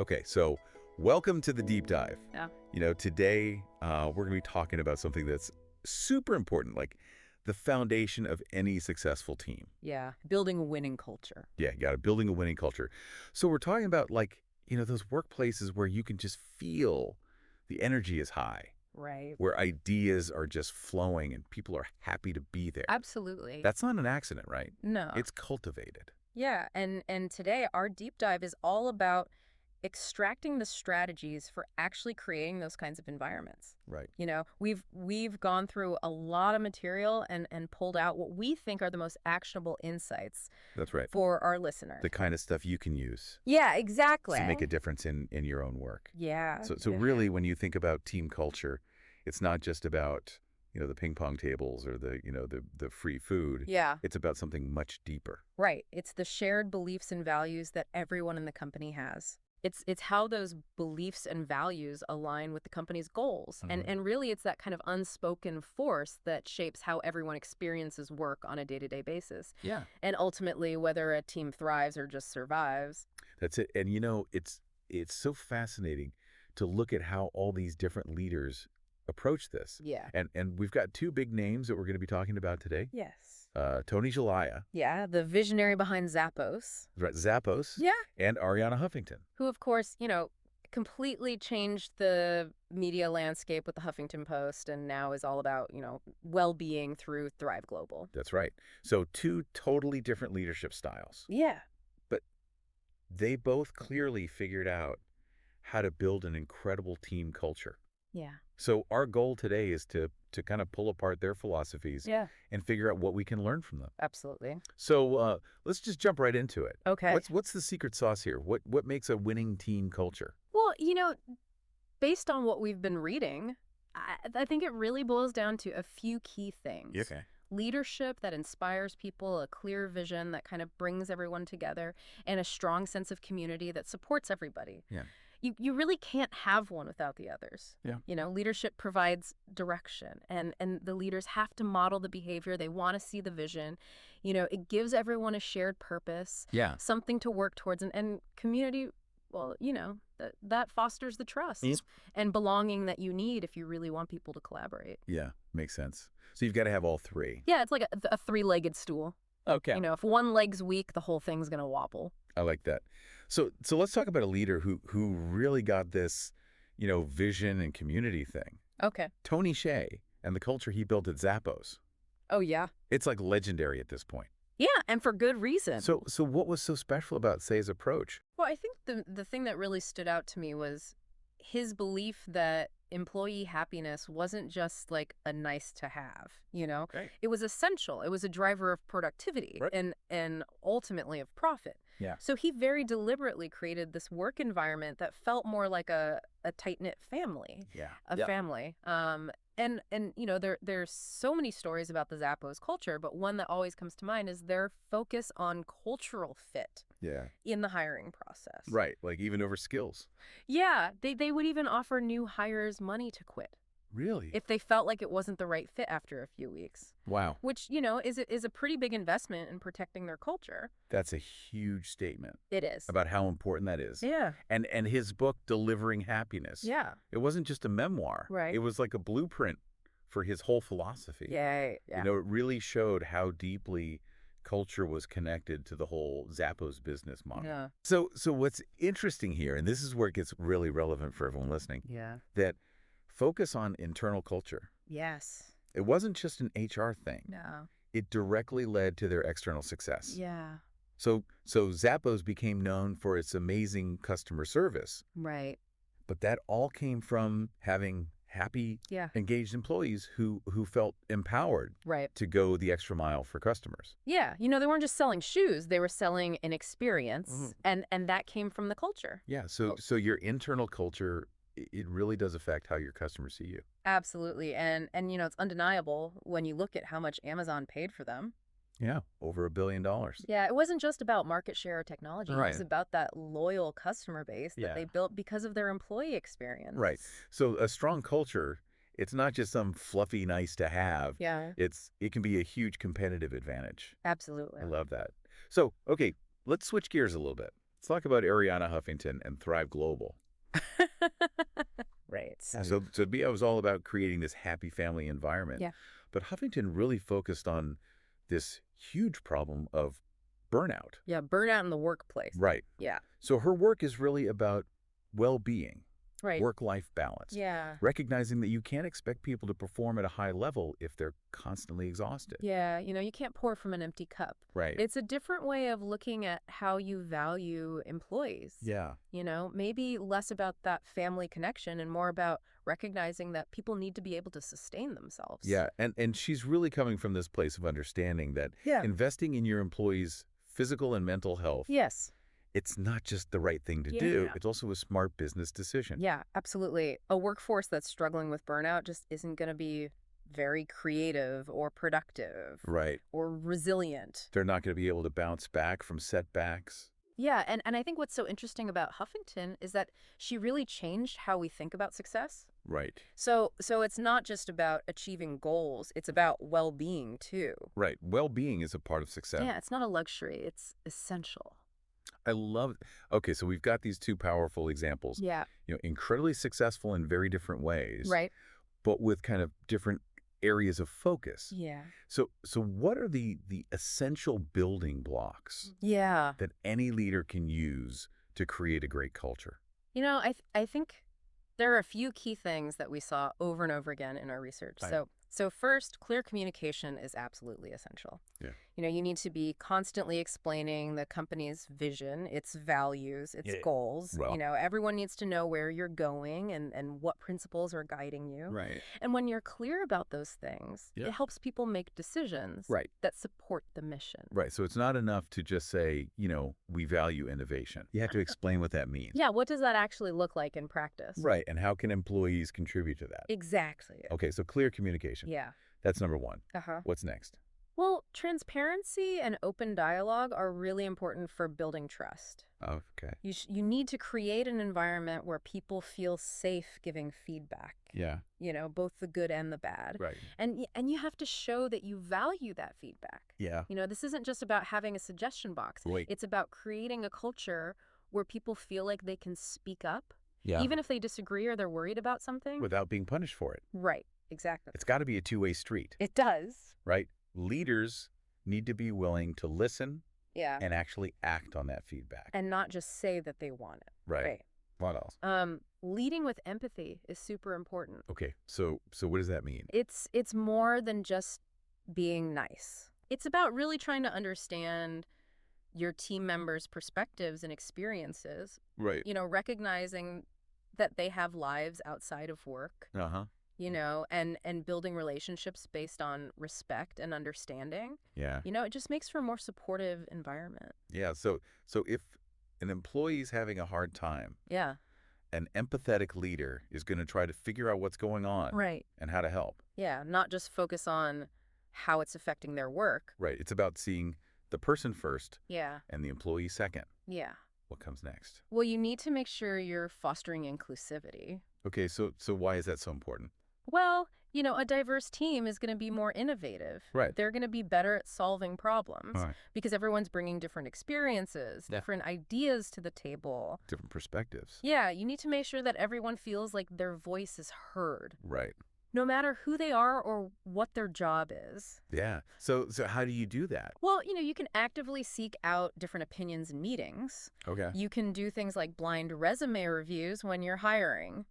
Okay, so welcome to the deep dive. Yeah. Today we're going to be talking about something that's super important, like the foundation of any successful team. Yeah. Building a winning culture. Yeah, you got to building a winning culture. So we're talking about those workplaces where you can just feel the energy is high, Right. where ideas are just flowing and people are happy to be there. Absolutely. That's not an accident, right? No. It's cultivated. Yeah. And today our deep dive is all about extracting the strategies for actually creating those kinds of environments. Right. We've gone through a lot of material and pulled out what we think are the most actionable insights That's right. for our listeners. The kind of stuff you can use Yeah, exactly. to make a difference in your own work. Yeah. So really, when you think about team culture, it's not just about, the ping pong tables or the free food. Yeah. It's about something much deeper. Right. It's the shared beliefs and values that everyone in the company has. It's how those beliefs and values align with the company's goals. And really it's that kind of unspoken force that shapes how everyone experiences work on a day-to-day basis. Yeah. And ultimately whether a team thrives or just survives. That's it. And it's so fascinating to look at how all these different leaders approach this. Yeah. And we've got two big names that we're going to be talking about today. Yes. Tony Jalaya. Yeah, the visionary behind Zappos. Right, Zappos. Yeah. And Ariana Huffington. Who, of course, completely changed the media landscape with the Huffington Post and now is all about, well-being through Thrive Global. That's right. So two totally different leadership styles. Yeah. But they both clearly figured out how to build an incredible team culture. Yeah. So our goal today is to kind of pull apart their philosophies and figure out what we can learn from them. Absolutely. So let's just jump right into it. Okay. What's the secret sauce here? What makes a winning team culture? Well, based on what we've been reading, I think it really boils down to a few key things. Okay. Leadership that inspires people, a clear vision that kind of brings everyone together, and a strong sense of community that supports everybody. Yeah. You really can't have one without the others. Yeah. Leadership provides direction, and the leaders have to model the behavior. They want to see the vision. It gives everyone a shared purpose, something to work towards, and community, well, that fosters the trust and belonging that you need if you really want people to collaborate. Yeah, makes sense. So you've got to have all three. Yeah, it's like a three-legged stool. Okay. If one leg's weak, the whole thing's going to wobble. I like that. So let's talk about a leader who really got this, vision and community thing. Okay. Tony Hsieh and the culture he built at Zappos. Oh, yeah. It's like legendary at this point. Yeah, and for good reason. So what was so special about Hsieh's approach? Well, I think the thing that really stood out to me was his belief that employee happiness wasn't just like a nice to have, Right. It was essential. It was a driver of productivity Right. and ultimately of profit. Yeah. So he very deliberately created this work environment that felt more like a tight-knit family. Yeah. A family. And there's so many stories about the Zappos culture, but one that always comes to mind is their focus on cultural fit. Yeah. In the hiring process. Right. Like even over skills. Yeah, they would even offer new hires money to quit Really? if they felt like it wasn't the right fit after a few weeks. Wow. Which, is a pretty big investment in protecting their culture. That's a huge statement It is. about how important that is. Yeah. And his book, Delivering Happiness. Yeah. It wasn't just a memoir. Right. It was like a blueprint for his whole philosophy. Yeah. It really showed how deeply culture was connected to the whole Zappos business model. Yeah. So what's interesting here, and this is where it gets really relevant for everyone listening, Yeah. that focus on internal culture. Yes. It wasn't just an HR thing. No. It directly led to their external success. Yeah. So Zappos became known for its amazing customer service. Right. But that all came from having happy, engaged employees who felt empowered to go the extra mile for customers. Yeah. They weren't just selling shoes. They were selling an experience, and that came from the culture. Yeah. So your internal culture, it really does affect how your customers see you. Absolutely. And it's undeniable when you look at how much Amazon paid for them. Yeah, over $1 billion. Yeah, it wasn't just about market share or technology. Right. It was about that loyal customer base that they built because of their employee experience. Right. So a strong culture, it's not just some fluffy nice to have. Yeah. It can be a huge competitive advantage. Absolutely. I love that. So, okay, let's switch gears a little bit. Let's talk about Ariana Huffington and Thrive Global. Right. So BIA was all about creating this happy family environment. Yeah. But Huffington really focused on this huge problem of burnout. Yeah, burnout in the workplace. Right. Yeah. So her work is really about well-being, right. work-life balance. Yeah. Recognizing that you can't expect people to perform at a high level if they're constantly exhausted. Yeah, you can't pour from an empty cup. Right. It's a different way of looking at how you value employees. Yeah. Maybe less about that family connection and more about recognizing that people need to be able to sustain themselves. Yeah, and she's really coming from this place of understanding that investing in your employees' physical and mental health. Yes. It's not just the right thing to do. It's also a smart business decision. Yeah, absolutely. A workforce that's struggling with burnout just isn't going to be very creative or productive. Right. Or resilient. They're not going to be able to bounce back from setbacks. Yeah, and I think what's so interesting about Huffington is that she really changed how we think about success. Right. So it's not just about achieving goals, it's about well-being too. Right. Well-being is a part of success. Yeah, it's not a luxury, it's essential. I love it. Okay, so we've got these two powerful examples. Yeah. Incredibly successful in very different ways. Right. But with kind of different areas of focus. Yeah. So what are the essential building blocks that any leader can use to create a great culture? I think there are a few key things that we saw over and over again in our research. Right. So first, clear communication is absolutely essential. Yeah. You need to be constantly explaining the company's vision, its values, its goals. Well. Everyone needs to know where you're going and what principles are guiding you. Right. And when you're clear about those things, it helps people make decisions that support the mission. Right. So it's not enough to just say, we value innovation. You have to explain what that means. Yeah. What does that actually look like in practice? Right. And how can employees contribute to that? Exactly. Okay. So clear communication. Yeah. That's number one. Uh-huh. What's next? Well, transparency and open dialogue are really important for building trust. Okay. You need to create an environment where people feel safe giving feedback. Yeah. Both the good and the bad. Right. And you have to show that you value that feedback. Yeah. This isn't just about having a suggestion box. Right. It's about creating a culture where people feel like they can speak up, Yeah. even if they disagree or they're worried about something. Without being punished for it. Right. Exactly. It's got to be a two-way street. It does. Right? Leaders need to be willing to listen and actually act on that feedback. And not just say that they want it. Right. What else? Leading with empathy is super important. Okay. So what does that mean? It's more than just being nice. It's about really trying to understand your team members' perspectives and experiences. Right. Recognizing that they have lives outside of work. Uh-huh. And building relationships based on respect and understanding. Yeah. It just makes for a more supportive environment. Yeah. So if an employee's having a hard time, an empathetic leader is going to try to figure out what's going on. Right. And how to help. Yeah. Not just focus on how it's affecting their work. Right. It's about seeing the person first. Yeah. And the employee second. Yeah. What comes next? Well, you need to make sure you're fostering inclusivity. Okay. So why is that so important? Well, a diverse team is going to be more innovative. Right. They're going to be better at solving problems Right. because everyone's bringing different experiences, different ideas to the table. Different perspectives. Yeah, you need to make sure that everyone feels like their voice is heard. Right. No matter who they are or what their job is. Yeah. So how do you do that? Well, you can actively seek out different opinions in meetings. Okay. You can do things like blind resume reviews when you're hiring.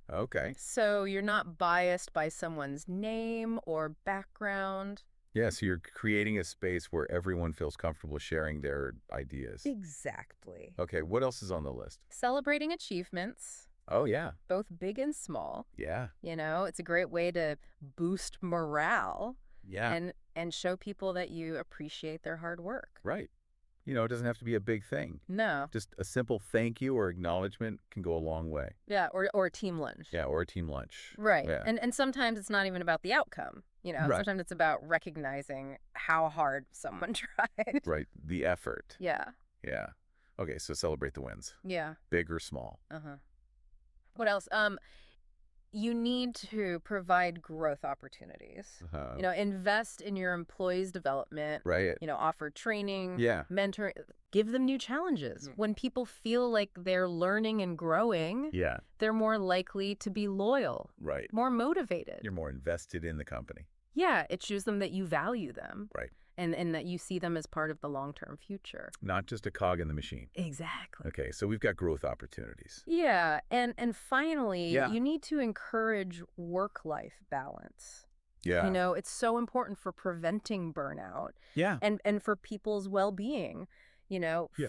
Okay. So you're not biased by someone's name or background. Yeah, so you're creating a space where everyone feels comfortable sharing their ideas. Exactly. Okay, what else is on the list? Celebrating achievements. Oh, yeah. Both big and small. Yeah. It's a great way to boost morale. Yeah. And show people that you appreciate their hard work. Right. It doesn't have to be a big thing. No. Just a simple thank you or acknowledgement can go a long way. Yeah, or a team lunch. Yeah, or a team lunch. Right. Yeah. And sometimes it's not even about the outcome. Right. Sometimes it's about recognizing how hard someone tried. Right. The effort. Yeah. Yeah. Okay, so celebrate the wins. Yeah. Big or small. Uh-huh. What else? you need to provide growth opportunities. Invest in your employees' development. Right. Offer training, Yeah. mentor, give them new challenges. When people feel like they're learning and growing, Yeah. they're more likely to be loyal. Right. More motivated. You're more invested in the company. Yeah, it shows them that you value them. Right. And that you see them as part of the long-term future. Not just a cog in the machine. Exactly. Okay, so we've got growth opportunities. Yeah, and finally, you need to encourage work-life balance. Yeah. It's so important for preventing burnout. Yeah. And for people's well-being.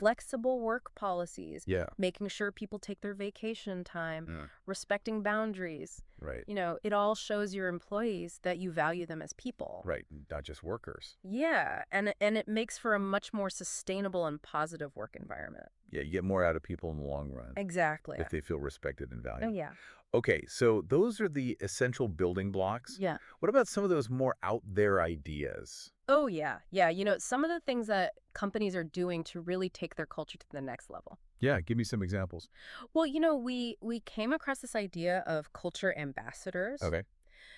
Flexible work policies. Yeah. Making sure people take their vacation time. Respecting boundaries. Right. It all shows your employees that you value them as people. Right, not just workers. Yeah, and it makes for a much more sustainable and positive work environment. Yeah, you get more out of people in the long run. Exactly. If they feel respected and valued. Oh, yeah. Okay, so those are the essential building blocks. Yeah. What about some of those more out there ideas? Oh, yeah. Yeah, some of the things that companies are doing to really take their culture to the next level. Yeah, give me some examples. Well, we came across this idea of culture ambassadors. Okay.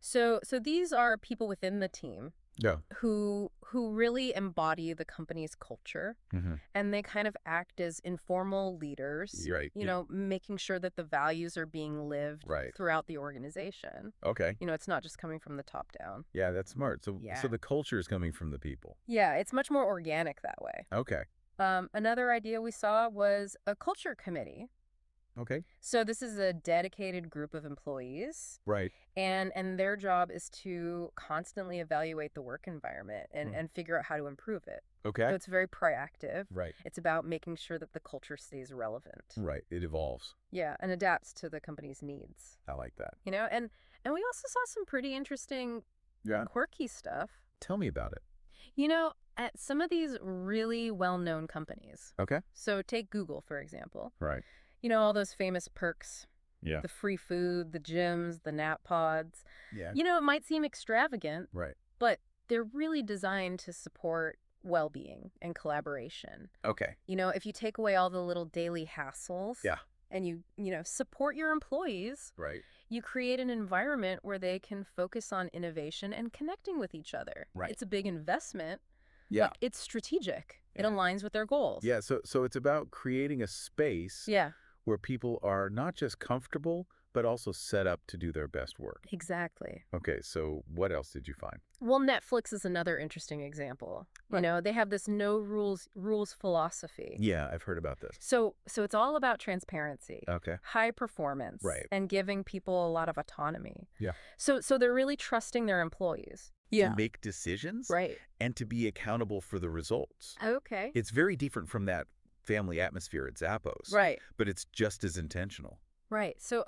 So these are people within the team. Yeah. Who really embody the company's culture, and they kind of act as informal leaders. Right. Making sure that the values are being lived throughout the organization. Okay. It's not just coming from the top down. Yeah, that's smart. So the culture is coming from the people. Yeah, it's much more organic that way. Okay. Another idea we saw was a culture committee. Okay. So this is a dedicated group of employees. Right. And their job is to constantly evaluate the work environment and figure out how to improve it. Okay. So it's very proactive. Right. It's about making sure that the culture stays relevant. Right. It evolves. Yeah, and adapts to the company's needs. I like that. And we also saw some pretty interesting, quirky stuff. Tell me about it. At some of these really well-known companies. Okay. So take Google, for example. Right. All those famous perks. Yeah. The free food, the gyms, the nap pods. Yeah. It might seem extravagant. Right. But they're really designed to support well-being and collaboration. Okay. If you take away all the little daily hassles. Yeah. And you support your employees. Right. You create an environment where they can focus on innovation and connecting with each other. Right. It's a big investment. Yeah. But it's strategic. It aligns with their goals. Yeah. So it's about creating a space. Yeah. Where people are not just comfortable, but also set up to do their best work. Exactly. Okay, so what else did you find? Well, Netflix is another interesting example. Right. They have this no rules philosophy. Yeah, I've heard about this. So it's all about transparency. Okay. High performance. Right. And giving people a lot of autonomy. Yeah. So they're really trusting their employees. To make decisions. Right. And to be accountable for the results. Okay. It's very different from that family atmosphere at Zappos. Right. But it's just as intentional. Right. So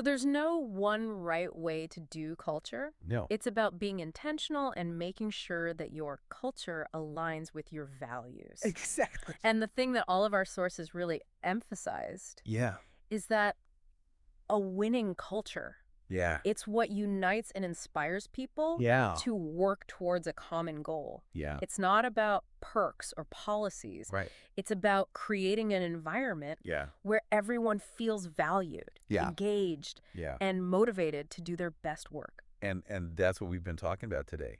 there's no one right way to do culture. No. It's about being intentional and making sure that your culture aligns with your values. Exactly. And the thing that all of our sources really emphasized is that a winning culture. Yeah. It's what unites and inspires people to work towards a common goal. Yeah. It's not about perks or policies. Right. It's about creating an environment where everyone feels valued, engaged, and motivated to do their best work. And that's what we've been talking about today.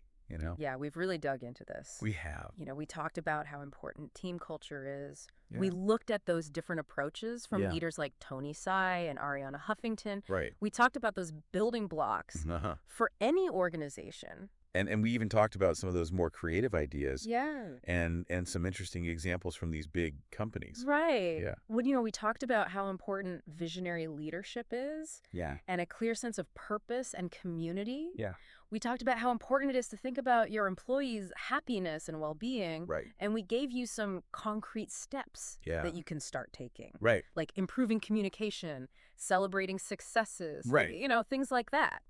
Yeah, we've really dug into this. We have. We talked about how important team culture is. Yeah. We looked at those different approaches from leaders like Tony Tsai and Arianna Huffington. Right. We talked about those building blocks for any organization. And we even talked about some of those more creative ideas. Yeah. And some interesting examples from these big companies. Right. Yeah. Well, we talked about how important visionary leadership is. Yeah. And a clear sense of purpose and community. Yeah. We talked about how important it is to think about your employees' happiness and well-being. Right. And we gave you some concrete steps that you can start taking. Right. Like improving communication, celebrating successes. Right. Things like that.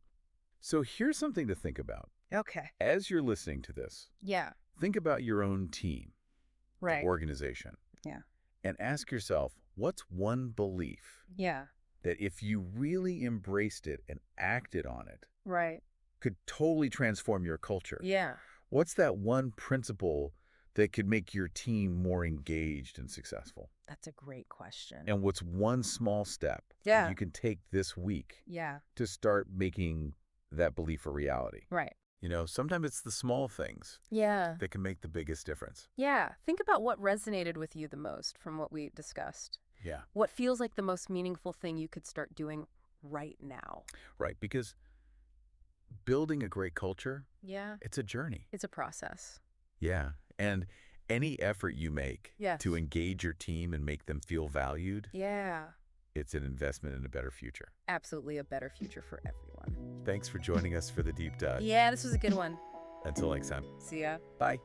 So here's something to think about. Okay. As you're listening to this, think about your own team, organization. Yeah. And ask yourself, what's one belief that if you really embraced it and acted on it, could totally transform your culture? Yeah. What's that one principle that could make your team more engaged and successful? That's a great question. And what's one small step that you can take this week to start making that belief a reality? Right. Sometimes it's the small things that can make the biggest difference. Yeah. Think about what resonated with you the most from what we discussed. Yeah. What feels like the most meaningful thing you could start doing right now? Right, because building a great culture, yeah, it's a journey. It's a process. Yeah, and any effort you make to engage your team and make them feel valued, it's an investment in a better future. Absolutely a better future for everyone. Thanks for joining us for the deep dive. Yeah, this was a good one. Until next time. See ya. Bye.